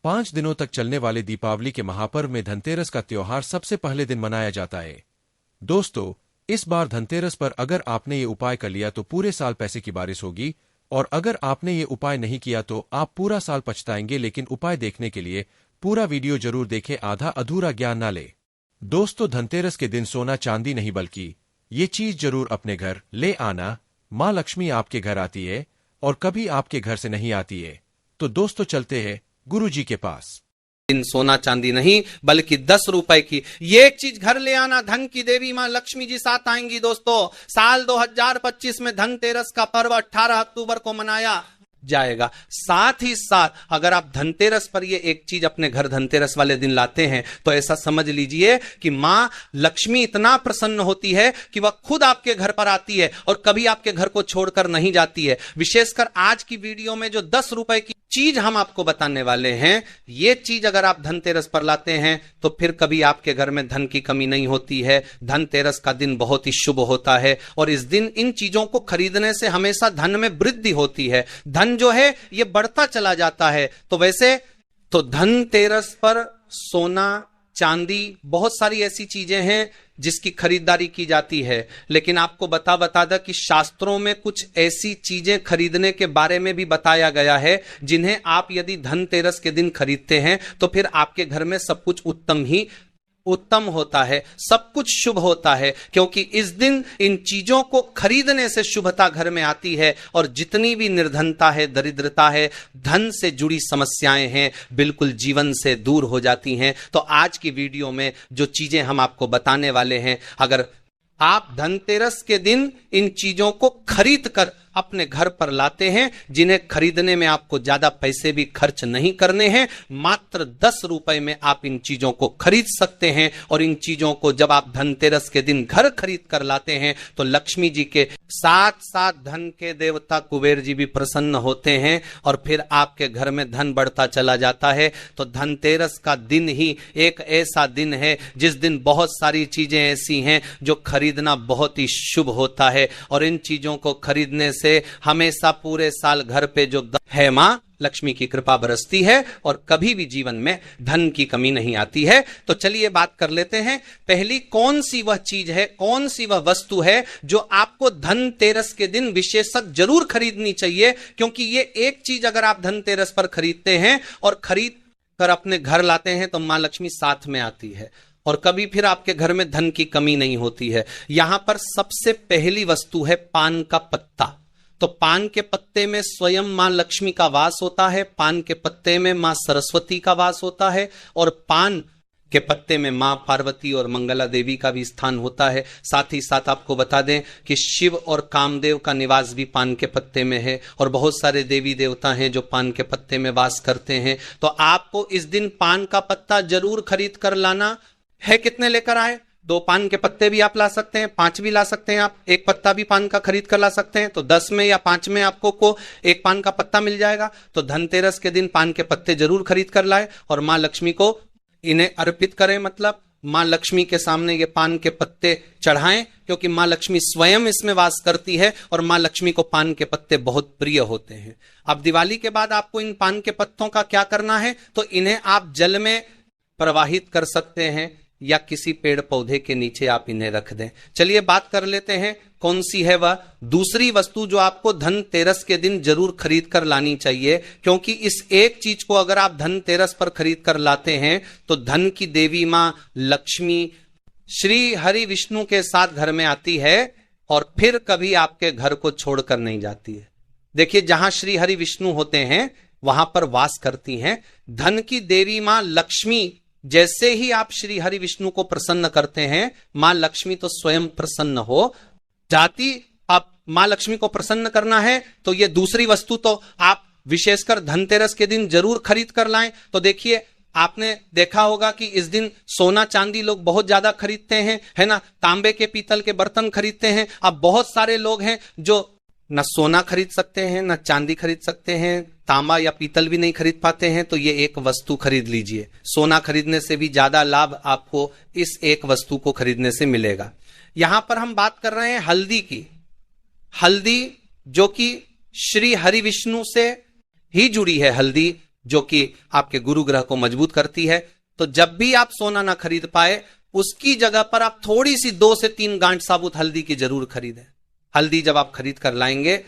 5 दिनों तक चलने वाले दीपावली के महापर्व में धनतेरस का त्योहार सबसे पहले दिन मनाया जाता है। दोस्तों, इस बार धनतेरस पर अगर आपने ये उपाय कर लिया तो पूरे साल पैसे की बारिश होगी, और अगर आपने ये उपाय नहीं किया तो आप पूरा साल पछताएंगे। लेकिन उपाय देखने के लिए पूरा वीडियो जरूर देखें, आधा अधूरा ज्ञान ना ले। दोस्तों, धनतेरस के दिन सोना चांदी नहीं बल्कि ये चीज जरूर अपने घर ले आना। माँ लक्ष्मी आपके घर आती है और कभी आपके घर से नहीं आती है। तो दोस्तों, चलते हैं गुरु जी के पास। इन सोना चांदी नहीं बल्कि 10 रुपए की ये एक चीज घर ले आना। धन की देवी मां लक्ष्मी जी साथ आएंगी। दोस्तों, साल 2025 में धनतेरस का पर्व 18 अक्टूबर को मनाया जाएगा। साथ ही साथ अगर आप धनतेरस पर ये एक चीज अपने घर धनतेरस वाले दिन लाते हैं तो ऐसा समझ लीजिए कि मां लक्ष्मी इतना प्रसन्न होती है कि वह खुद आपके घर पर आती है और कभी आपके घर को छोड़कर नहीं जाती है। विशेषकर आज की वीडियो में जो 10 रुपए की चीज हम आपको बताने वाले हैं, ये चीज अगर आप धनतेरस पर लाते हैं तो फिर कभी आपके घर में धन की कमी नहीं होती है। धनतेरस का दिन बहुत ही शुभ होता है और इस दिन इन चीजों को खरीदने से हमेशा धन में वृद्धि होती है। धन जो है ये बढ़ता चला जाता है। तो वैसे तो धनतेरस पर सोना चांदी बहुत सारी ऐसी चीजें हैं जिसकी खरीदारी की जाती है, लेकिन आपको बता दा कि शास्त्रों में कुछ ऐसी चीजें खरीदने के बारे में भी बताया गया है जिन्हें आप यदि धनतेरस के दिन खरीदते हैं तो फिर आपके घर में सब कुछ उत्तम होता है, सब कुछ शुभ होता है, क्योंकि इस दिन इन चीजों को खरीदने से शुभता घर में आती है और जितनी भी निर्धनता है, दरिद्रता है, धन से जुड़ी समस्याएं हैं, बिल्कुल जीवन से दूर हो जाती हैं। तो आज की वीडियो में जो चीजें हम आपको बताने वाले हैं, अगर आप धनतेरस के दिन इन चीजों को खरीद कर अपने घर पर लाते हैं, जिन्हें खरीदने में आपको ज्यादा पैसे भी खर्च नहीं करने हैं, मात्र 10 रुपए में आप इन चीजों को खरीद सकते हैं। और इन चीजों को जब आप धनतेरस के दिन घर खरीद कर लाते हैं तो लक्ष्मी जी के साथ साथ धन के देवता कुबेर जी भी प्रसन्न होते हैं और फिर आपके घर में धन बढ़ता चला जाता है। तो धनतेरस का दिन ही एक ऐसा दिन है जिस दिन बहुत सारी चीजें ऐसी हैं जो खरीदना बहुत ही शुभ होता है और इन चीजों को खरीदने से हमेशा पूरे साल घर पे जो है मां लक्ष्मी की कृपा बरसती है और कभी भी जीवन में धन की कमी नहीं आती है। तो चलिए बात कर लेते हैं, पहली कौन सी वह चीज है, कौन सी वह वस्तु है जो आपको धनतेरस के दिन विशेषतः जरूर खरीदनी चाहिए, क्योंकि ये एक चीज अगर आप धनतेरस पर खरीदते हैं और खरीद कर अपने घर लाते हैं तो मां लक्ष्मी साथ में आती है और कभी फिर आपके घर में धन की कमी नहीं होती है। यहां पर सबसे पहली वस्तु है पान का पत्ता। तो पान के पत्ते में स्वयं मां लक्ष्मी का वास होता है, पान के पत्ते में मां सरस्वती का वास होता है और पान के पत्ते में मां पार्वती और मंगला देवी का भी स्थान होता है। साथ ही साथ आपको बता दें कि शिव और कामदेव का निवास भी पान के पत्ते में है और बहुत सारे देवी देवता हैं जो पान के पत्ते में वास करते हैं। तो आपको इस दिन पान का पत्ता जरूर खरीद कर लाना है। कितने लेकर आए? 2 पान के पत्ते भी आप ला सकते हैं, 5 भी ला सकते हैं, आप एक पत्ता भी पान का खरीद कर ला सकते हैं। तो 10 में या 5 में आपको को एक पान का पत्ता मिल जाएगा। तो धनतेरस के दिन पान के पत्ते जरूर खरीद कर लाए और मां लक्ष्मी को इन्हें अर्पित करें, मतलब मां लक्ष्मी के सामने ये पान के पत्ते चढ़ाएं, क्योंकि मां लक्ष्मी स्वयं इसमें वास करती है और मां लक्ष्मी को पान के पत्ते बहुत प्रिय होते हैं। अब दिवाली के बाद आपको इन पान के पत्तों का क्या करना है, तो इन्हें आप जल में प्रवाहित कर सकते हैं या किसी पेड़ पौधे के नीचे आप इन्हें रख दें। चलिए बात कर लेते हैं कौन सी है वह दूसरी वस्तु जो आपको धनतेरस के दिन जरूर खरीद कर लानी चाहिए, क्योंकि इस एक चीज को अगर आप धनतेरस पर खरीद कर लाते हैं तो धन की देवी मां लक्ष्मी श्री हरि विष्णु के साथ घर में आती है और फिर कभी आपके घर को छोड़कर नहीं जाती है। देखिए, जहां श्री हरि विष्णु होते हैं वहां पर वास करती हैं धन की देवी मां लक्ष्मी। जैसे ही आप श्री हरि विष्णु को प्रसन्न करते हैं, मां लक्ष्मी तो स्वयं प्रसन्न हो जाती। आप मां लक्ष्मी को प्रसन्न करना है तो ये दूसरी वस्तु तो आप विशेषकर धनतेरस के दिन जरूर खरीद कर लाएं। तो देखिए, आपने देखा होगा कि इस दिन सोना चांदी लोग बहुत ज्यादा खरीदते हैं, है ना, तांबे के पीतल के बर्तन खरीदते हैं। अब बहुत सारे लोग हैं जो न सोना खरीद सकते हैं, न चांदी खरीद सकते हैं, तांबा या पीतल भी नहीं खरीद पाते हैं। तो ये एक वस्तु खरीद लीजिए। सोना खरीदने से भी ज्यादा लाभ आपको इस एक वस्तु को खरीदने से मिलेगा। यहां पर हम बात कर रहे हैं हल्दी की। हल्दी जो कि श्री हरि विष्णु से ही जुड़ी है, हल्दी जो कि आपके गुरु ग्रह को मजबूत करती है। तो जब भी आप सोना ना खरीद पाए, उसकी जगह पर आप थोड़ी सी 2 से 3 गांठ साबुत हल्दी की जरूर खरीदें। हल्दी जब आप खरीद कर लाएंगे,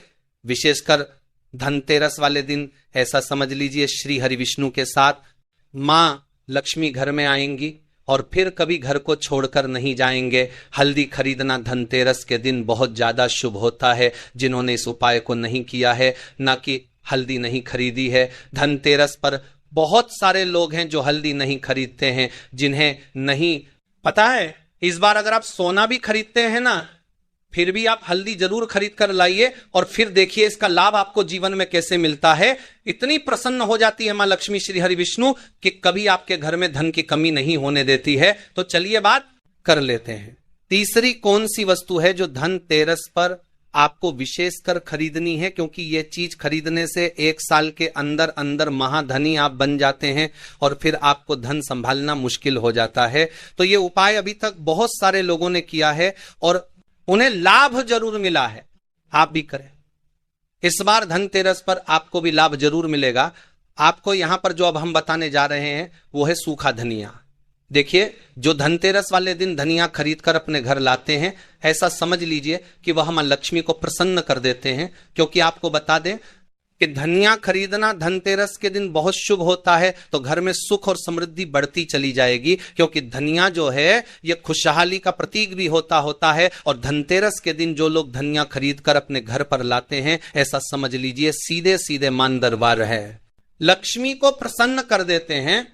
विशेषकर धनतेरस वाले दिन, ऐसा समझ लीजिए श्री हरि विष्णु के साथ मां लक्ष्मी घर में आएंगी और फिर कभी घर को छोड़कर नहीं जाएंगे। हल्दी खरीदना धनतेरस के दिन बहुत ज्यादा शुभ होता है। जिन्होंने इस उपाय को नहीं किया है, ना कि हल्दी नहीं खरीदी है, धनतेरस पर बहुत सारे लोग हैं जो हल्दी नहीं खरीदते हैं, जिन्हें नहीं पता है। इस बार अगर आप सोना भी खरीदते हैं ना, फिर भी आप हल्दी जरूर खरीद कर लाइए और फिर देखिए इसका लाभ आपको जीवन में कैसे मिलता है। इतनी प्रसन्न हो जाती है मां लक्ष्मी श्री हरि विष्णु कि कभी आपके घर में धन की कमी नहीं होने देती है। तो चलिए बात कर लेते हैं। तीसरी कौन सी वस्तु है जो धनतेरस पर आपको विशेषकर खरीदनी है, क्योंकि यह चीज खरीदने से 1 साल के अंदर अंदर महाधनी आप बन जाते हैं और फिर आपको धन संभालना मुश्किल हो जाता है। तो यह उपाय अभी तक बहुत सारे लोगों ने किया है और उन्हें लाभ जरूर मिला है। आप भी करें, इस बार धनतेरस पर आपको भी लाभ जरूर मिलेगा। आपको यहां पर जो अब हम बताने जा रहे हैं वो है सूखा धनिया। देखिए, जो धनतेरस वाले दिन धनिया खरीद कर अपने घर लाते हैं, ऐसा समझ लीजिए कि वह मां लक्ष्मी को प्रसन्न कर देते हैं। क्योंकि आपको बता दें कि धनिया खरीदना धनतेरस के दिन बहुत शुभ होता है, तो घर में सुख और समृद्धि बढ़ती चली जाएगी। क्योंकि धनिया जो है यह खुशहाली का प्रतीक भी होता है और धनतेरस के दिन जो लोग धनिया खरीद कर अपने घर पर लाते हैं, ऐसा समझ लीजिए सीधे सीधे मान दरबार है, लक्ष्मी को प्रसन्न कर देते हैं।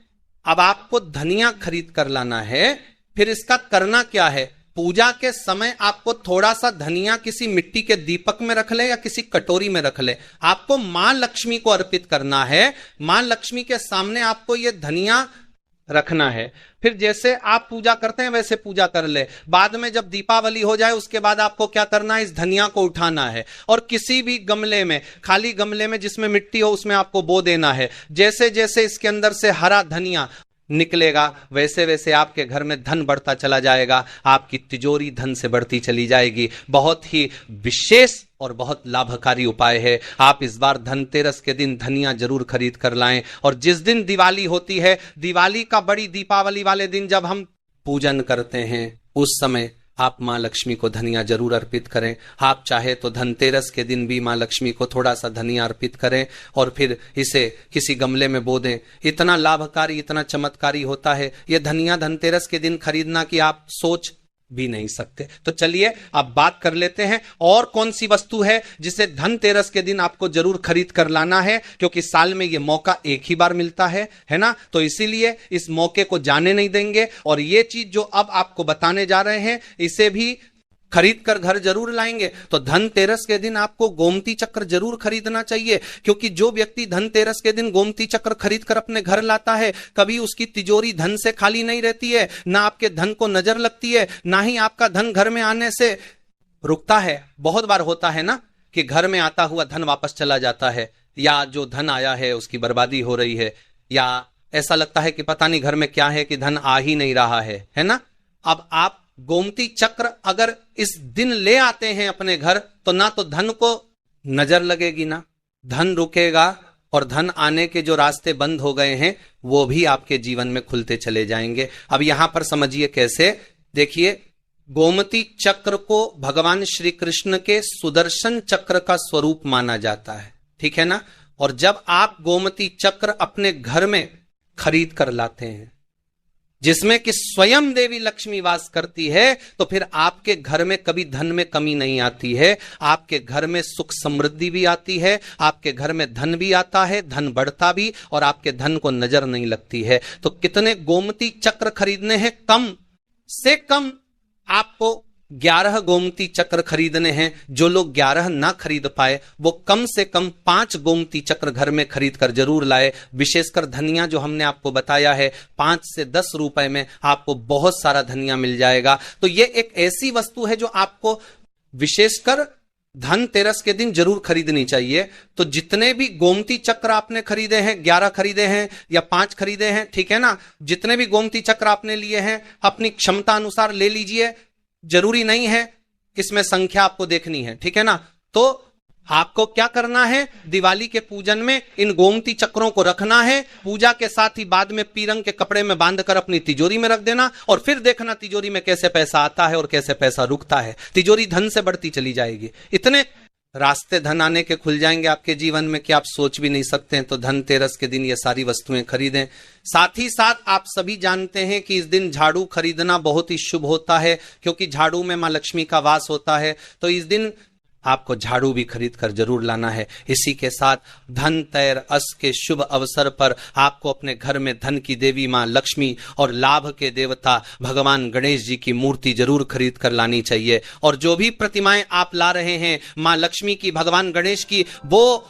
अब आपको धनिया खरीद कर लाना है, फिर इसका करना क्या है? पूजा के समय आपको थोड़ा सा धनिया किसी मिट्टी के दीपक में रख ले या किसी कटोरी में रख ले, आपको मां लक्ष्मी को अर्पित करना है। मां लक्ष्मी के सामने आपको यह धनिया रखना है। फिर जैसे आप पूजा करते हैं वैसे पूजा कर ले। बाद में जब दीपावली हो जाए उसके बाद आपको क्या करना है? इस धनिया को उठाना है और किसी भी गमले में, खाली गमले में जिसमें मिट्टी हो, उसमें आपको बो देना है। जैसे जैसे इसके अंदर से हरा धनिया निकलेगा, वैसे वैसे आपके घर में धन बढ़ता चला जाएगा, आपकी तिजोरी धन से बढ़ती चली जाएगी। बहुत ही विशेष और बहुत लाभकारी उपाय है। आप इस बार धनतेरस के दिन धनिया जरूर खरीद कर लाएं। और जिस दिन दिवाली होती है, दिवाली का बड़ी दीपावली वाले दिन जब हम पूजन करते हैं, उस समय आप मां लक्ष्मी को धनिया जरूर अर्पित करें। आप चाहे तो धनतेरस के दिन भी मां लक्ष्मी को थोड़ा सा धनिया अर्पित करें और फिर इसे किसी गमले में बो दें। इतना लाभकारी, इतना चमत्कारी होता है यह धनिया धनतेरस के दिन खरीदना कि आप सोच भी नहीं सकते। तो चलिए अब बात कर लेते हैं और कौन सी वस्तु है जिसे धनतेरस के दिन आपको जरूर खरीद कर लाना है, क्योंकि साल में यह मौका एक ही बार मिलता है ना। तो इसीलिए इस मौके को जाने नहीं देंगे और ये चीज जो अब आपको बताने जा रहे हैं इसे भी खरीद कर घर जरूर लाएंगे। तो धनतेरस के दिन आपको गोमती चक्र जरूर खरीदना चाहिए, क्योंकि जो व्यक्ति धनतेरस के दिन गोमती चक्र खरीद कर अपने घर लाता है, कभी उसकी तिजोरी धन से खाली नहीं रहती है, ना आपके धन को नजर लगती है, ना ही आपका धन घर में आने से रुकता है। बहुत बार होता है ना कि घर में आता हुआ धन वापस चला जाता है, या जो धन आया है उसकी बर्बादी हो रही है, या ऐसा लगता है कि पता नहीं घर में क्या है कि धन आ ही नहीं रहा है ना। अब आप गोमती चक्र अगर इस दिन ले आते हैं अपने घर, तो ना तो धन को नजर लगेगी, ना धन रुकेगा, और धन आने के जो रास्ते बंद हो गए हैं वो भी आपके जीवन में खुलते चले जाएंगे। अब यहां पर समझिए कैसे। देखिए, गोमती चक्र को भगवान श्री कृष्ण के सुदर्शन चक्र का स्वरूप माना जाता है, ठीक है ना। और जब आप गोमती चक्र अपने घर में खरीद कर लाते हैं, जिसमें कि स्वयं देवी लक्ष्मी वास करती है, तो फिर आपके घर में कभी धन में कमी नहीं आती है। आपके घर में सुख समृद्धि भी आती है, आपके घर में धन भी आता है, धन बढ़ता भी, और आपके धन को नजर नहीं लगती है। तो कितने गोमती चक्र खरीदने हैं? कम से कम आपको 11 गोमती चक्र खरीदने हैं। जो लोग 11 ना खरीद पाए वो कम से कम 5 गोमती चक्र घर में खरीद कर जरूर लाए। विशेषकर धनिया जो हमने आपको बताया है, 5 से 10 रुपए में आपको बहुत सारा धनिया मिल जाएगा। तो ये एक ऐसी वस्तु है जो आपको विशेषकर धनतेरस के दिन जरूर खरीदनी चाहिए। तो जितने भी गोमती चक्र आपने खरीदे हैं, 11 खरीदे हैं या 5 खरीदे हैं, ठीक है ना, जितने भी गोमती चक्र आपने लिए हैं अपनी क्षमता अनुसार ले लीजिए। जरूरी नहीं है इसमें संख्या आपको देखनी है, ठीक है ना। तो आपको क्या करना है, दिवाली के पूजन में इन गोमती चक्रों को रखना है, पूजा के साथ ही बाद में पीरंग के कपड़े में बांधकर अपनी तिजोरी में रख देना, और फिर देखना तिजोरी में कैसे पैसा आता है और कैसे पैसा रुकता है। तिजोरी धन से बढ़ती चली जाएगी। इतने रास्ते धन आने के खुल जाएंगे आपके जीवन में कि आप सोच भी नहीं सकते हैं। तो धनतेरस के दिन ये सारी वस्तुएं खरीदें। साथ ही साथ आप सभी जानते हैं कि इस दिन झाड़ू खरीदना बहुत ही शुभ होता है, क्योंकि झाड़ू में मां लक्ष्मी का वास होता है। तो इस दिन आपको झाड़ू भी खरीद कर जरूर लाना है। इसी के साथ धनतेरस के शुभ अवसर पर आपको अपने घर में धन की देवी मां लक्ष्मी और लाभ के देवता भगवान गणेश जी की मूर्ति जरूर खरीद कर लानी चाहिए। और जो भी प्रतिमाएं आप ला रहे हैं मां लक्ष्मी की, भगवान गणेश की, वो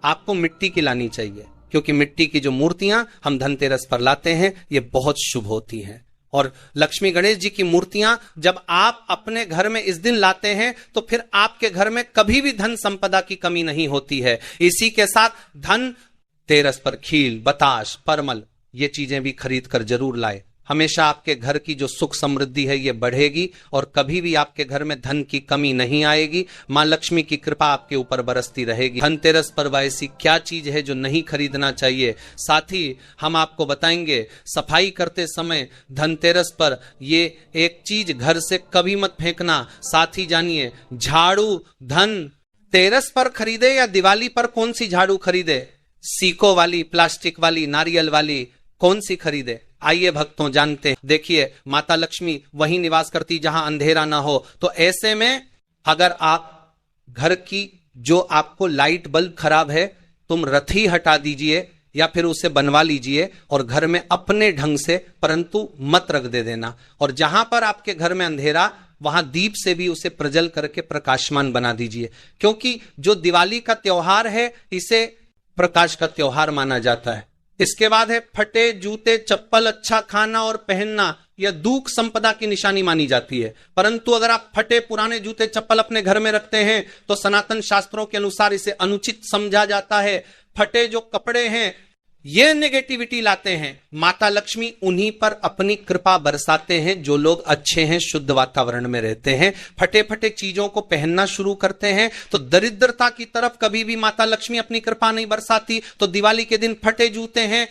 आपको मिट्टी की लानी चाहिए, क्योंकि मिट्टी की जो मूर्तियां हम धनतेरस पर लाते हैं ये बहुत शुभ होती हैं। और लक्ष्मी गणेश जी की मूर्तियां जब आप अपने घर में इस दिन लाते हैं तो फिर आपके घर में कभी भी धन संपदा की कमी नहीं होती है। इसी के साथ धनतेरस पर खील, बताश, परमल ये चीजें भी खरीद कर जरूर लाए। हमेशा आपके घर की जो सुख समृद्धि है ये बढ़ेगी और कभी भी आपके घर में धन की कमी नहीं आएगी। मां लक्ष्मी की कृपा आपके ऊपर बरसती रहेगी। धनतेरस पर ऐसी क्या चीज है जो नहीं खरीदना चाहिए, साथ ही हम आपको बताएंगे। सफाई करते समय धनतेरस पर ये एक चीज घर से कभी मत फेंकना। साथ ही जानिए, झाड़ू धनतेरस पर खरीदे या दिवाली पर कौन सी झाड़ू खरीदे, सीको वाली, प्लास्टिक वाली, नारियल वाली, कौन सी खरीदे? आइए भक्तों जानते हैं। देखिए, माता लक्ष्मी वहीं निवास करती जहां अंधेरा ना हो। तो ऐसे में अगर आप घर की जो आपको लाइट बल्ब खराब है, तुम रथी हटा दीजिए या फिर उसे बनवा लीजिए और घर में अपने ढंग से, परंतु मत रख दे देना। और जहां पर आपके घर में अंधेरा, वहां दीप से भी उसे प्रज्वल करके प्रकाशमान बना दीजिए, क्योंकि जो दिवाली का त्योहार है इसे प्रकाश का त्योहार माना जाता है। इसके बाद है फटे जूते, चप्पल, अच्छा खाना और पहनना। यह दुख संपदा की निशानी मानी जाती है। परंतु अगर आप फटे पुराने जूते चप्पल अपने घर में रखते हैं तो सनातन शास्त्रों के अनुसार इसे अनुचित समझा जाता है। फटे जो कपड़े हैं ये नेगेटिविटी लाते हैं। माता लक्ष्मी उन्हीं पर अपनी कृपा बरसाते हैं जो लोग अच्छे हैं, शुद्ध वातावरण में रहते हैं। फटे फटे चीजों को पहनना शुरू करते हैं तो दरिद्रता की तरफ कभी भी माता लक्ष्मी अपनी कृपा नहीं बरसाती। तो दिवाली के दिन फटे जूते हैं,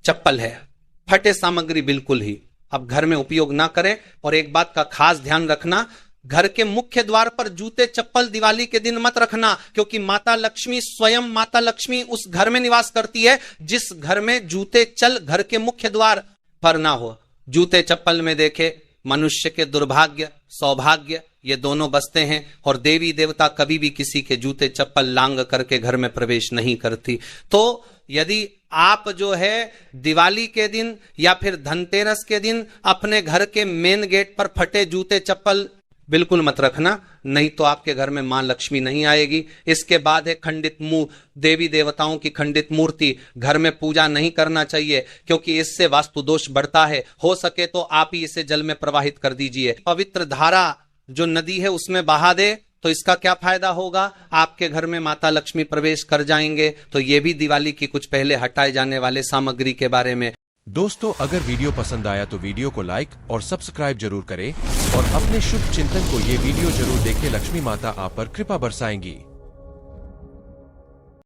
चप्पल है, फटे सामग्री बिल्कुल ही अब घर में उपयोग ना करें। और एक बात का खास ध्यान रखना, घर के मुख्य द्वार पर जूते चप्पल दिवाली के दिन मत रखना, क्योंकि माता लक्ष्मी स्वयं माता लक्ष्मी उस घर में निवास करती है जिस घर में जूते चल घर के मुख्य द्वार पर ना हो। जूते चप्पल में देखे मनुष्य के दुर्भाग्य, सौभाग्य ये दोनों बसते हैं और देवी देवता कभी भी किसी के जूते चप्पल लांग करके घर में प्रवेश नहीं करती। तो यदि आप जो है दिवाली के दिन या फिर धनतेरस के दिन अपने घर के मेन गेट पर फटे जूते चप्पल बिल्कुल मत रखना, नहीं तो आपके घर में मां लक्ष्मी नहीं आएगी। इसके बाद है खंडित मुंह, देवी देवताओं की खंडित मूर्ति घर में पूजा नहीं करना चाहिए, क्योंकि इससे वास्तु दोष बढ़ता है। हो सके तो आप ही इसे जल में प्रवाहित कर दीजिए। पवित्र धारा जो नदी है उसमें बहा दे तो इसका क्या फायदा होगा, आपके घर में माता लक्ष्मी प्रवेश कर जाएंगे। तो ये भी दिवाली की कुछ पहले हटाए जाने वाले सामग्री के बारे में। दोस्तों, अगर वीडियो पसंद आया तो वीडियो को लाइक और सब्सक्राइब जरूर करें और अपने शुभ चिंतन को ये वीडियो जरूर देखें। लक्ष्मी माता आप पर कृपा बरसाएंगी।